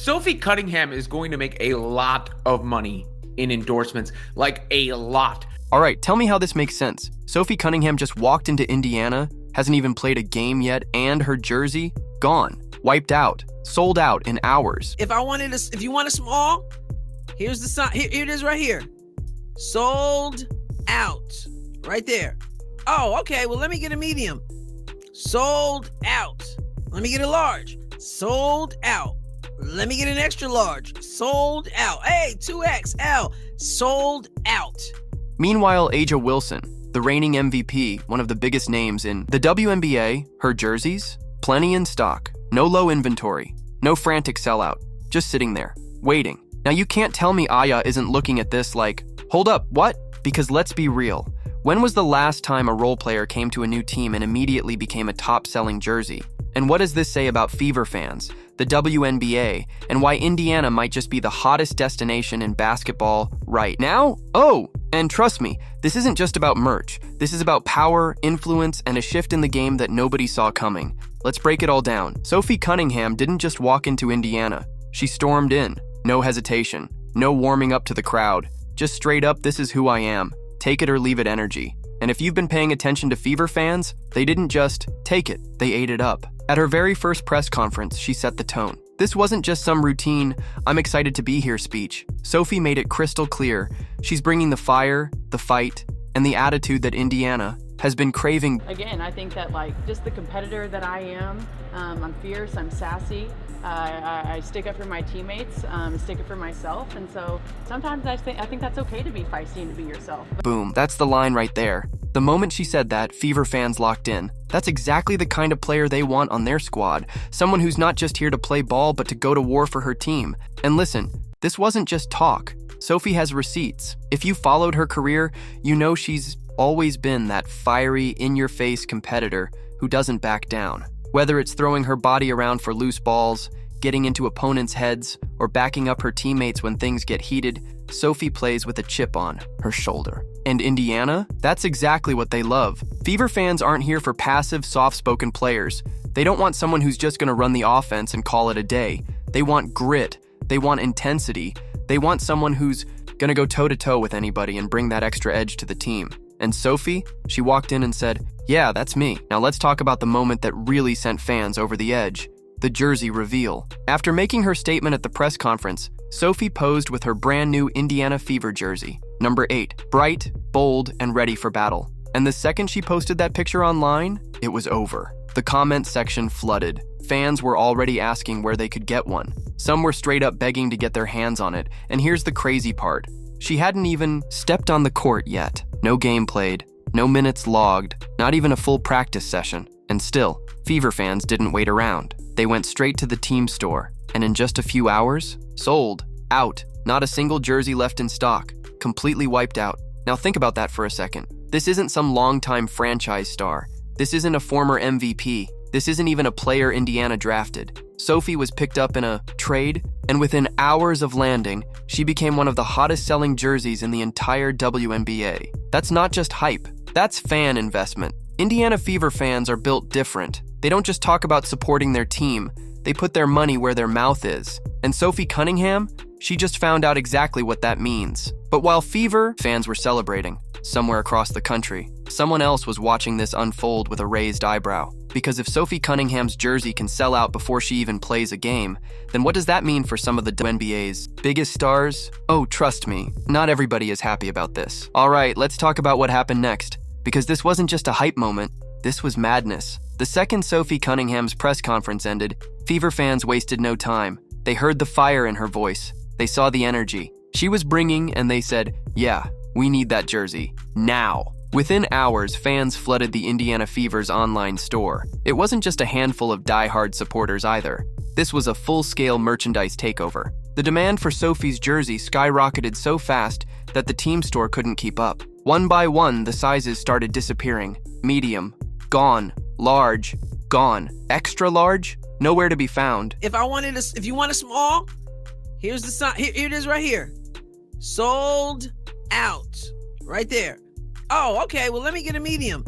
Sophie Cunningham is going to make a lot of money in endorsements, like a lot. All right, tell me how this makes sense. Sophie Cunningham just walked into Indiana, hasn't even played a game yet, and her jersey, gone, wiped out, sold out in hours. If you want a small, here's the sign. Here it is right here. Sold out. Right there. Oh, okay. Well, let me get a medium. Sold out. Let me get a large. Sold out. Let me get an extra large. Sold out. Hey, 2XL. Sold out. Meanwhile, A'ja Wilson, the reigning MVP, one of the biggest names in the WNBA, her jerseys, plenty in stock, no low inventory, no frantic sellout, just sitting there, waiting. Now you can't tell me Aya isn't looking at this like, hold up, what? Because let's be real. When was the last time a role player came to a new team and immediately became a top-selling jersey? And what does this say about Fever fans, the WNBA, and why Indiana might just be the hottest destination in basketball right now? Oh, and trust me, this isn't just about merch. This is about power, influence, and a shift in the game that nobody saw coming. Let's break it all down. Sophie Cunningham didn't just walk into Indiana. She stormed in. No hesitation. No warming up to the crowd. Just straight up, this is who I am. Take it or leave it energy. And if you've been paying attention to Fever fans, they didn't just take it, they ate it up. At her very first press conference, she set the tone. This wasn't just some routine, I'm excited to be here speech. Sophie made it crystal clear. She's bringing the fire, the fight, and the attitude that Indiana has been craving. Again, I think that just the competitor that I am, I'm fierce, I'm sassy, I stick up for my teammates, stick up for myself, and so sometimes I think that's okay to be feisty and to be yourself. Boom, that's the line right there. The moment she said that, Fever fans locked in. That's exactly the kind of player they want on their squad. Someone who's not just here to play ball, but to go to war for her team. And listen, this wasn't just talk. Sophie has receipts. If you followed her career, you know she's always been that fiery, in-your-face competitor who doesn't back down. Whether it's throwing her body around for loose balls, getting into opponents' heads, or backing up her teammates when things get heated, Sophie plays with a chip on her shoulder. And Indiana? That's exactly what they love. Fever fans aren't here for passive, soft-spoken players. They don't want someone who's just going to run the offense and call it a day. They want grit. They want intensity. They want someone who's going to go toe-to-toe with anybody and bring that extra edge to the team. And Sophie, she walked in and said, "Yeah, that's me. Now let's talk about the moment that really sent fans over the edge. The jersey reveal." After making her statement at the press conference, Sophie posed with her brand new Indiana Fever jersey, number 8, bright, bold, and ready for battle. And the second she posted that picture online, it was over. The comment section flooded. Fans were already asking where they could get one. Some were straight up begging to get their hands on it. And here's the crazy part. She hadn't even stepped on the court yet. No game played, no minutes logged, not even a full practice session. And still, Fever fans didn't wait around. They went straight to the team store, and in just a few hours, sold, out, not a single jersey left in stock, completely wiped out. Now think about that for a second. This isn't some longtime franchise star. This isn't a former MVP. This isn't even a player Indiana drafted. Sophie was picked up in a trade, and within hours of landing, she became one of the hottest selling jerseys in the entire WNBA. That's not just hype, that's fan investment. Indiana Fever fans are built different. They don't just talk about supporting their team, they put their money where their mouth is. And Sophie Cunningham, she just found out exactly what that means. But while Fever fans were celebrating, somewhere across the country, someone else was watching this unfold with a raised eyebrow. Because if Sophie Cunningham's jersey can sell out before she even plays a game, then what does that mean for some of the WNBA's biggest stars? Oh, trust me, not everybody is happy about this. All right, let's talk about what happened next. Because this wasn't just a hype moment, this was madness. The second Sophie Cunningham's press conference ended, Fever fans wasted no time. They heard the fire in her voice. They saw the energy she was bringing, and they said, "Yeah, we need that jersey, now." Within hours, fans flooded the Indiana Fever's online store. It wasn't just a handful of die-hard supporters either. This was a full-scale merchandise takeover. The demand for Sophie's jersey skyrocketed so fast that the team store couldn't keep up. One by one, the sizes started disappearing. Medium, gone. Large, gone. Extra large, nowhere to be found. If you want a small, here's the sign. Here it is right here. Sold out. Right there. Oh, okay. Well, let me get a medium.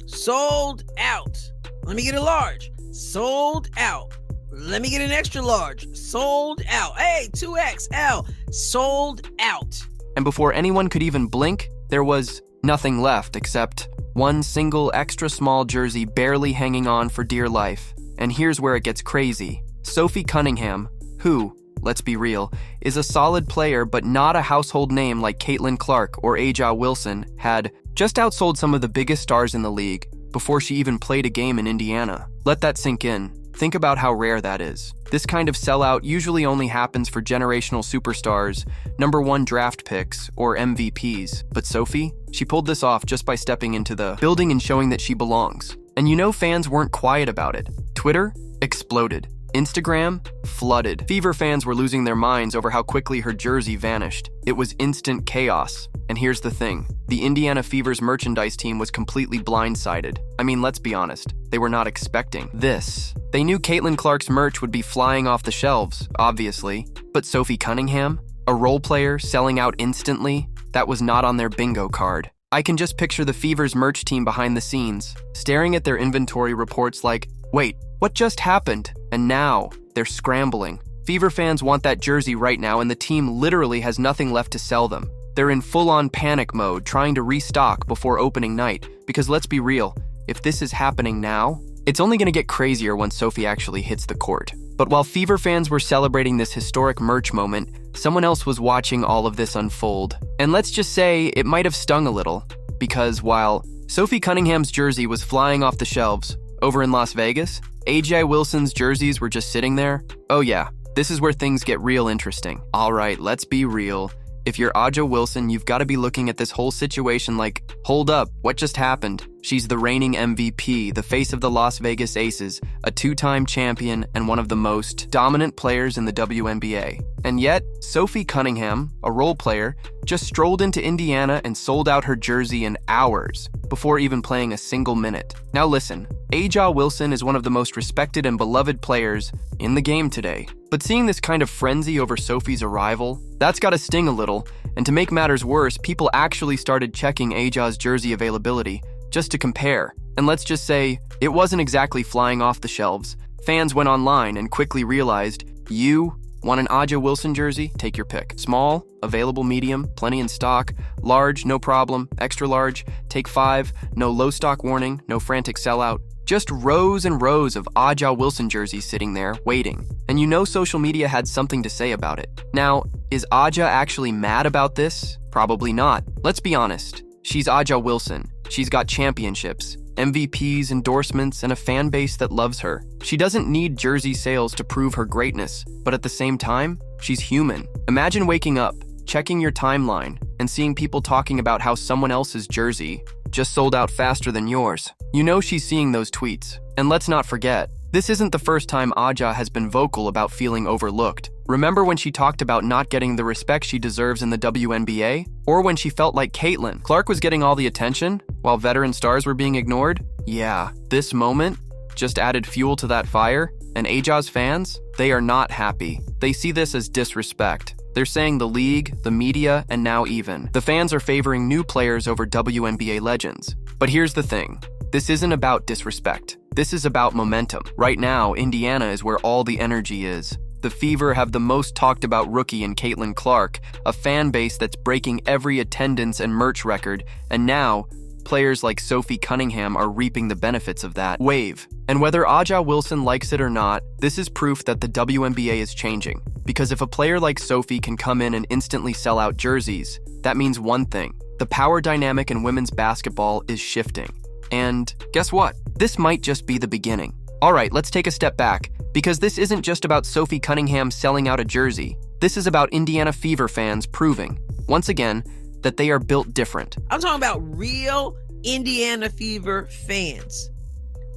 Sold out. Let me get a large. Sold out. Let me get an extra large. Sold out. Hey, 2XL. Sold out. And before anyone could even blink, there was nothing left except one single extra small jersey barely hanging on for dear life. And here's where it gets crazy. Sophie Cunningham, who, let's be real, is a solid player but not a household name like Caitlin Clark or Aja Wilson, had just outsold some of the biggest stars in the league before she even played a game in Indiana. Let that sink in. Think about how rare that is. This kind of sellout usually only happens for generational superstars, #1 draft picks, or MVPs. But Sophie, she pulled this off just by stepping into the building and showing that she belongs. And you know fans weren't quiet about it. Twitter exploded. Instagram flooded. Fever fans were losing their minds over how quickly her jersey vanished. It was instant chaos. And here's the thing. The Indiana Fever's merchandise team was completely blindsided. I mean, let's be honest. They were not expecting this. They knew Caitlin Clark's merch would be flying off the shelves, obviously. But Sophie Cunningham, a role player selling out instantly, that was not on their bingo card. I can just picture the Fever's merch team behind the scenes, staring at their inventory reports like, wait, what just happened? And now, they're scrambling. Fever fans want that jersey right now, and the team literally has nothing left to sell them. They're in full-on panic mode, trying to restock before opening night. Because let's be real, if this is happening now, it's only going to get crazier when Sophie actually hits the court. But while Fever fans were celebrating this historic merch moment, someone else was watching all of this unfold. And let's just say it might have stung a little, because while Sophie Cunningham's jersey was flying off the shelves over in Las Vegas, Aja Wilson's jerseys were just sitting there. Oh yeah, this is where things get real interesting. All right, let's be real. If you're Aja Wilson, you've got to be looking at this whole situation like, hold up, what just happened? She's the reigning MVP, the face of the Las Vegas Aces, a 2-time champion, and one of the most dominant players in the WNBA. And yet, Sophie Cunningham, a role player, just strolled into Indiana and sold out her jersey in hours before even playing a single minute. Now listen, Aja Wilson is one of the most respected and beloved players in the game today. But seeing this kind of frenzy over Sophie's arrival, that's gotta sting a little. And to make matters worse, people actually started checking Aja's jersey availability just to compare. And let's just say, it wasn't exactly flying off the shelves. Fans went online and quickly realized, you want an Aja Wilson jersey? Take your pick. Small, available medium, plenty in stock. Large, no problem. Extra large, take 5. No low stock warning, no frantic sellout. Just rows and rows of Aja Wilson jerseys sitting there, waiting. And you know social media had something to say about it. Now, is Aja actually mad about this? Probably not. Let's be honest. She's Aja Wilson. She's got championships, MVPs, endorsements, and a fan base that loves her. She doesn't need jersey sales to prove her greatness, but at the same time, she's human. Imagine waking up, checking your timeline, and seeing people talking about how someone else's jersey just sold out faster than yours. You know she's seeing those tweets. And let's not forget, this isn't the first time Aja has been vocal about feeling overlooked. Remember when she talked about not getting the respect she deserves in the WNBA? Or when she felt like Caitlin Clark was getting all the attention, while veteran stars were being ignored? Yeah, this moment just added fuel to that fire, and Aja's fans, they are not happy. They see this as disrespect. They're saying the league, the media, and now even the fans are favoring new players over WNBA legends. But here's the thing. This isn't about disrespect. This is about momentum. Right now, Indiana is where all the energy is. The Fever have the most talked about rookie in Caitlin Clark, a fan base that's breaking every attendance and merch record, and now, players like Sophie Cunningham are reaping the benefits of that wave. And whether Aja Wilson likes it or not, this is proof that the WNBA is changing. Because if a player like Sophie can come in and instantly sell out jerseys, that means one thing. The power dynamic in women's basketball is shifting. And guess what? This might just be the beginning. All right, let's take a step back, because this isn't just about Sophie Cunningham selling out a jersey. This is about Indiana Fever fans proving, once again, that they are built different. I'm talking about real Indiana Fever fans.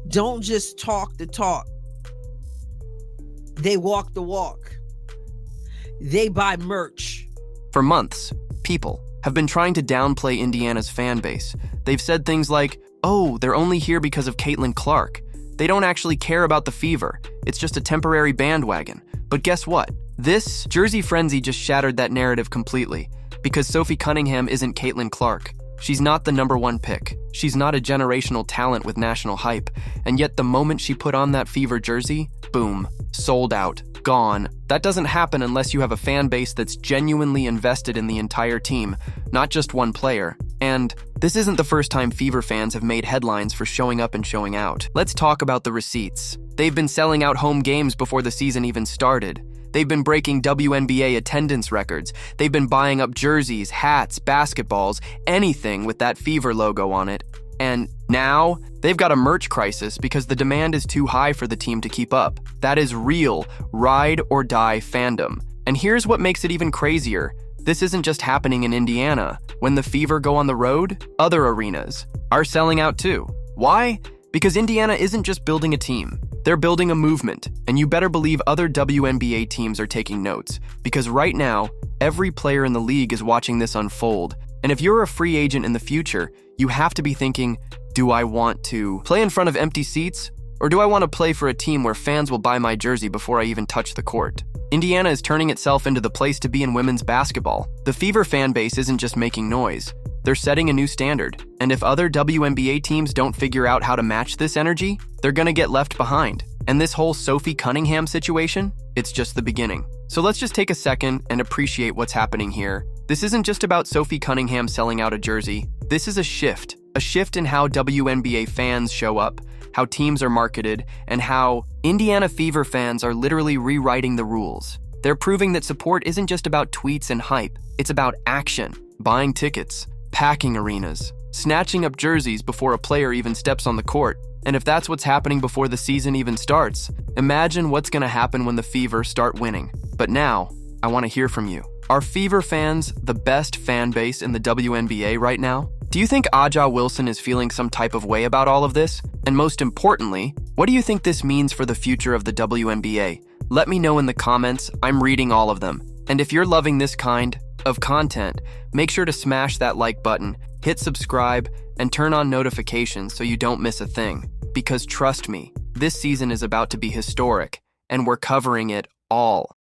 Don't just talk the talk. They walk the walk. They buy merch. For months, people have been trying to downplay Indiana's fan base. They've said things like, oh, they're only here because of Caitlin Clark. They don't actually care about the Fever. It's just a temporary bandwagon. But guess what? This jersey frenzy just shattered that narrative completely, because Sophie Cunningham isn't Caitlin Clark. She's not the #1 pick. She's not a generational talent with national hype. And yet the moment she put on that Fever jersey, boom, sold out, gone. That doesn't happen unless you have a fan base that's genuinely invested in the entire team, not just one player. And this isn't the first time Fever fans have made headlines for showing up and showing out. Let's talk about the receipts. They've been selling out home games before the season even started. They've been breaking WNBA attendance records. They've been buying up jerseys, hats, basketballs, anything with that Fever logo on it. And now, they've got a merch crisis because the demand is too high for the team to keep up. That is real, ride or die fandom. And here's what makes it even crazier. This isn't just happening in Indiana. When the Fever go on the road, other arenas are selling out too. Why? Because Indiana isn't just building a team. They're building a movement, and you better believe other WNBA teams are taking notes, because right now, every player in the league is watching this unfold. And if you're a free agent in the future, you have to be thinking, do I want to play in front of empty seats, or do I want to play for a team where fans will buy my jersey before I even touch the court? Indiana is turning itself into the place to be in women's basketball. The Fever fan base isn't just making noise. They're setting a new standard, and if other WNBA teams don't figure out how to match this energy, they're gonna get left behind. And this whole Sophie Cunningham situation, it's just the beginning. So let's just take a second and appreciate what's happening here. This isn't just about Sophie Cunningham selling out a jersey. This is a shift in how WNBA fans show up, how teams are marketed, and how Indiana Fever fans are literally rewriting the rules. They're proving that support isn't just about tweets and hype, it's about action, buying tickets, packing arenas, snatching up jerseys before a player even steps on the court. And if that's what's happening before the season even starts, imagine what's gonna happen when the Fever start winning. But now, I wanna hear from you. Are Fever fans the best fan base in the WNBA right now? Do you think Aja Wilson is feeling some type of way about all of this? And most importantly, what do you think this means for the future of the WNBA? Let me know in the comments. I'm reading all of them. And if you're loving this kind of content, make sure to smash that like button, hit subscribe, and turn on notifications so you don't miss a thing. Because trust me, this season is about to be historic, and we're covering it all.